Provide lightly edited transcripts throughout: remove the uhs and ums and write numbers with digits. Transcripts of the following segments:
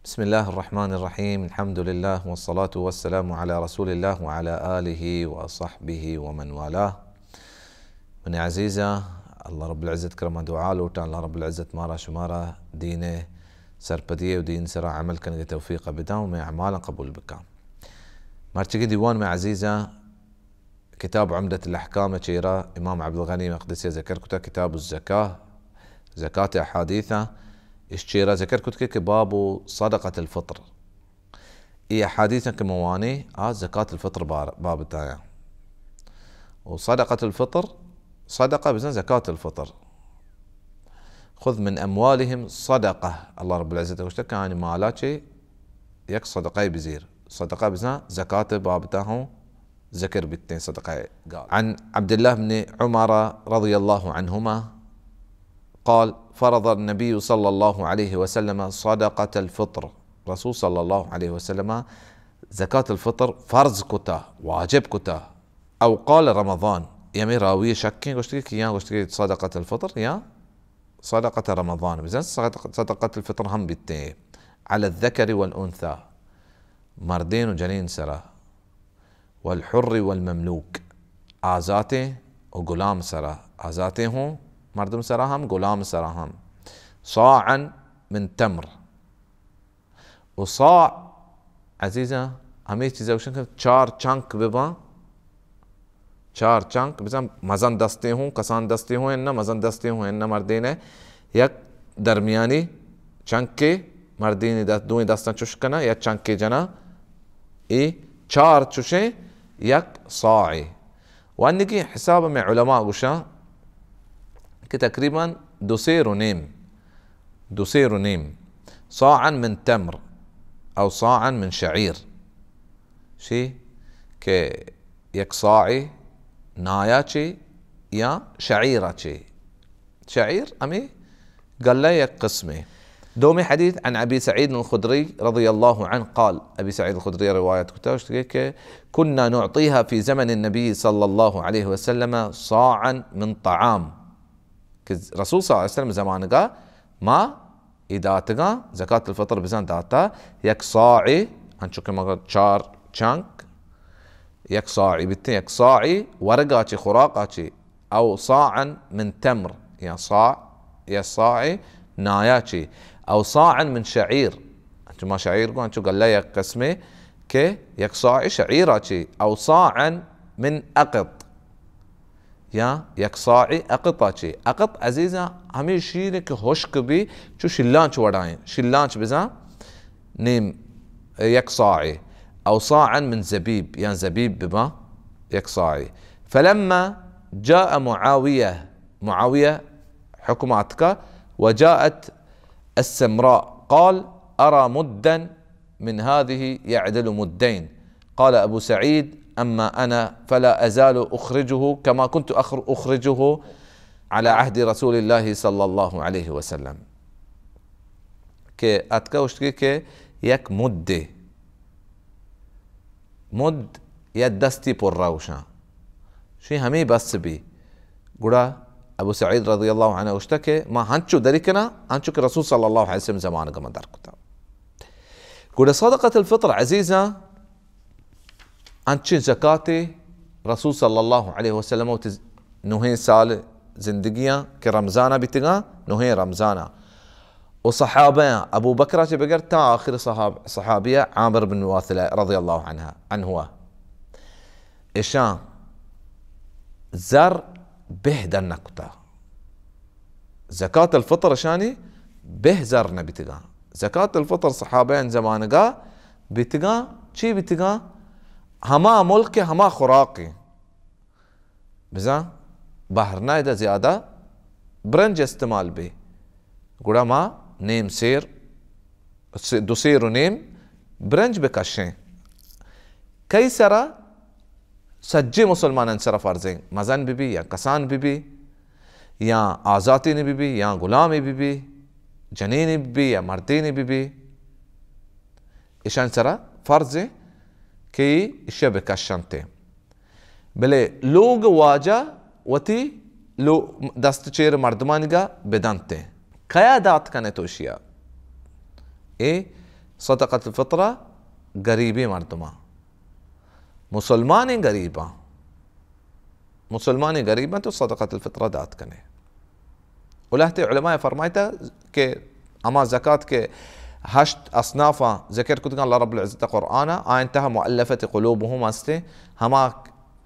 بسم الله الرحمن الرحيم. الحمد لله والصلاة والسلام على رسول الله وعلى آله وصحبه ومن والاه. من عزيزة الله رب العزة كرم دعاله وتعالى الله رب العزة مارا شمارا دينه سرپديه ودين سرا عمل كان توفيق بدام وما أعمالا قبول بك. مرتقي ديوان مع عزيزة كتاب عمدة الأحكام شيرا إمام عبد الغني مقدسي ذكر كتاب الزكاة زكاة أحاديثة اشتيرا ذكر كباب صدقة الفطر. اي أحاديثا كمواني زكاة الفطر باب التايا وصدقة الفطر صدقة بزن زكاة الفطر. خذ من أموالهم صدقة الله رب العزة واشتك يعني مالاتي يك صدقة بزير صدقة بزن زكاة باب تاهو ذكر بالتين صدقة. قال عن عبد الله بن عمر رضي الله عنهما قال فرض النبي صلى الله عليه وسلم صدقة الفطر. رسول صلى الله عليه وسلم زكاة الفطر فرض كتا واجب كتا أو قال رمضان يمي راوية شكين قشتكي يا قشتكي صدقة الفطر يا صدقة رمضان بزين صدقة الفطر هم بالتين على الذكر والأنثى مردين وجنين سرا والحر والمملوك آزاته وغلام سرا آزاته هم مردم سراهم غلام سراهم صاعا من تمر. وصاع عزيزة همه چیزا وشن که 4 چنک ببا 4 چنک بزن مزن دسته ہوں کسان دسته ہوں اننا مزن دسته ہوں اننا مردین ہے یک درمیانی چنک کے مردین دوی دستان چوش کنا یک چنک کے جنا ای 4 چوشیں یک صاعی. وانکی حساب میں علماء گوشا تقريبا دسير ونيم صاعا من تمر او صاعا من شعير شي كي يك صاعي نايا شي يا شعيرة شي شعير امي قال لا يك قسمه. دومي حديث عن ابي سعيد الخدري رضي الله عنه قال ابي سعيد الخدري رواية كتاب كنا نعطيها في زمن النبي صلى الله عليه وسلم صاعا من طعام. رسول صلى الله عليه وسلم زمانقا ما إداتقا زكاة الفطر بزان داتا يك صاعي هنشو كما 4 چنك يك صاعي بالتين يك صاعي ورقاتي خراقاتي أو صاعا من تمر يا صاع يا صاعي ناياتي أو صاعا من شعير هنشو ما شعير هنشو قال لا يك قسمي كي يك صاعي شعيراتي أو صاعا من أقط يا يك صاعي أقطاتي أقط عزيزة همي شينك هشك بي شو شلانش وداين شلانش بزا نيم يك صاعي أو صاعا من زبيب يعني زبيب بما يك صاعي. فلما جاء معاوية حكماتك وجاءت السمراء قال أرى مدا من هذه يعدل مدين. قال أبو سعيد أما أنا فلا أزال أخرجه كما كنت أخرجه على عهد رسول الله صلى الله عليه وسلم. كي أتكوشتكي كي يك مد يدستي بالروشة شي همي بس بي قرأ أبو سعيد رضي الله عنه اشتكي ما هنشو دريكنا هنشو الرسول صلى الله عليه وسلم زمان قام داركتا. قرأ صدقة الفطر عزيزة انچه زکاة رسول صلى الله عليه وسلم نوهين سال زندگیاں کہ رمضانہ بیتگا نوهين رمضانہ وصحابة أبو بكر بقر تا آخر صحابية عامر بن واثلة رضي الله عنه إشان زر به درنكتا زكاة الفطر شاني به زر نبيتگا زكاة الفطر صحابين زمانقا بيتگا چي بيتگا هما ملك هما خوراقي بزا بحرنا إذا زيادة برنج استعمال بي قولا ما نيم سير دوسير ونيم برنج بكشين كي سرا سجي مسلمان سرا فرزين مزن بيبي يا كسان بيبي يا آزاتين بيبي يا غلامي بيبي جنيني بيبي يا مرديني بيبي إشان سرا فرزي كي الشبكة الشنطة بله لوگ واجا وتي لو دست چير مردمانگا بدانته کیا دات کنه توشیا صدقة الفطرة قريبي مردما مسلماني قريبا مسلماني قريبا تو صدقة الفطرة دات كنه ولهتي علماء فرمايته كي اما زكاة كي هشت اصنافا ذكر كنت قال رب العزة قرآنا انتهى مؤلفة قلوبهم استي هما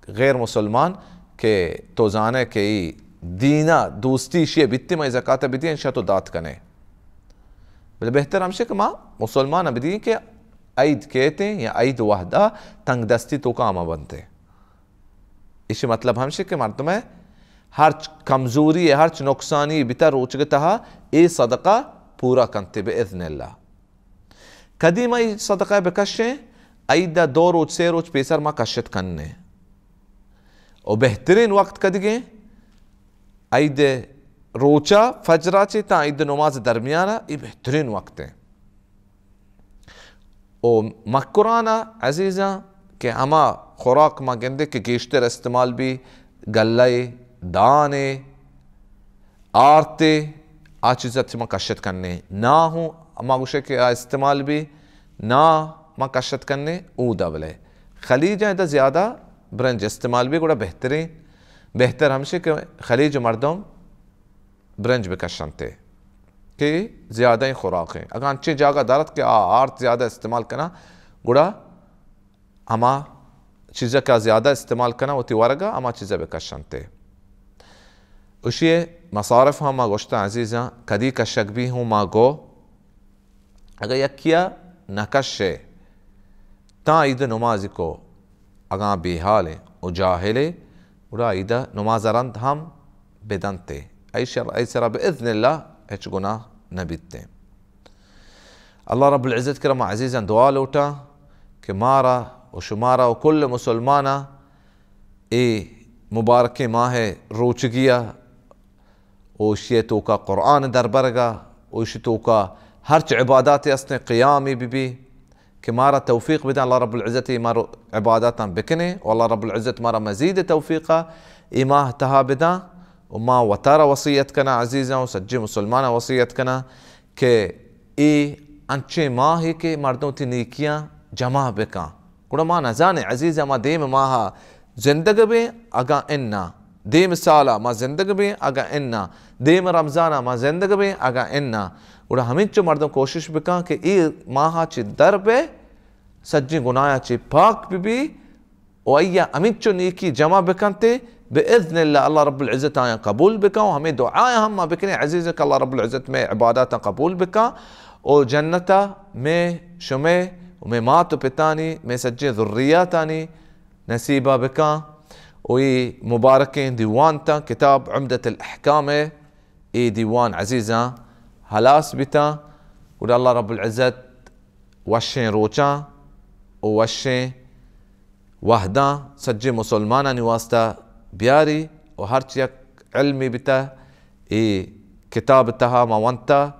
غير مسلمان كي توزانه كي دينا دوستي شيء بيتي ما زكاة بدين شاتو دات كنه بالبهتر همشه که ما مسلمان بدین که عید کہتے ہیں یا عید وحدہ تنگ دستی تو کام بنتے اسی مطلب همشه که مردم هرچ کمزوری هرچ نقصانی بیتر روچگتها ای صدقه پورا کنتے باذن الله کدی ما صدقه بکشه عید 2 روز 3 روز پیسر ما کشت کنه و بهترین وقت کدیگه عید روچا فجرا چی تا عید نماز درمیانا ای بہترین وقت ہے و مکرانا عزیزا کہ اما خوراک ما گندے کہ گیشتر استعمال بھی گلے دانے آرتے آ چیزت ما کشت کرنے نہ ہوں اما گوشے کہ استعمال بھی نہ ما کشت کرنے او دولے خلیج ہے دا زیادہ برنج استعمال بھی گوڑا بہتر ہمشے کہ خلیج مردم برنج بکشنتے کہ زیادہ ہی خوراک ہیں اگر انچے جاگہ دارت کہ آرت زیادہ استعمال کرنا گوڑا اما چیزیں کا زیادہ استعمال کرنا وہ تیوارگا اما چیزیں بکشنتے اسی مصارف ہم ما گوشتا عزیزاں کدی کشک بھی ہوں ما گو اگر یکیا نکشے تا عید نمازی کو اگر بیحالے و جاہلے گوڑا عید نماز رند ہم بدنتے أي سر بإذن الله هيك قناه نبيته الله رب العزة كرم عزيزا دوالوتا كمارا وشمارا وكل مسلمانا مباركة ما هي روچگيا وشيتوكا قرآن دربرغا وشيتوكا هرچ عباداتي أصنع قيامي ببي كمارا توفيق بدان الله رب العزة مارا عباداتا بكني والله رب العزة مارا مزيد توفيقا إما تها بدان وما وتارا وصية كنا عزيزا وسجي مسلمانا وصية كنا كي انچه ما هي كي مردوں تی نیکیاں جمع بکا گوڑا ما نزانے عزیزا ما دیم ماها زندگ بے اگا انا دیم سالا ما زندگ بے اگا انا دیم رمضانا ما زندگ بے اگا انا گوڑا ہمیں چو مردوں کوشش بکا کہ ماها چی در بے سجی گنایا چی پاک بی و ایا ہمیں چو نیکی جمع بکنتے بإذن الله الله رب العزة آيان قبول بك وهمي دعاء هم بكني عزيزك الله رب العزة مي عبادات قبول بك وجنة مي شمي ومي ماتو بتاني مي سجي ذرياتاني نسيبا بك وي مباركين ديوانتا كتاب عمدة الأحكام ديوان عزيزة هلاس بتا ودا الله رب العزة وشين روچا ووشين وحدا سجي مسلمانا نواستا بياري وهرچ يك علمي بتا كتاب تها ما وانتا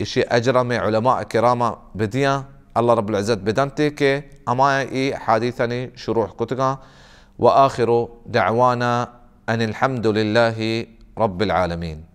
اشي اجرمي علماء كرامة بديا الله رب العزة بدنتي كي اما حديثني شروح كتغا واخر دعوانا ان الحمد لله رب العالمين.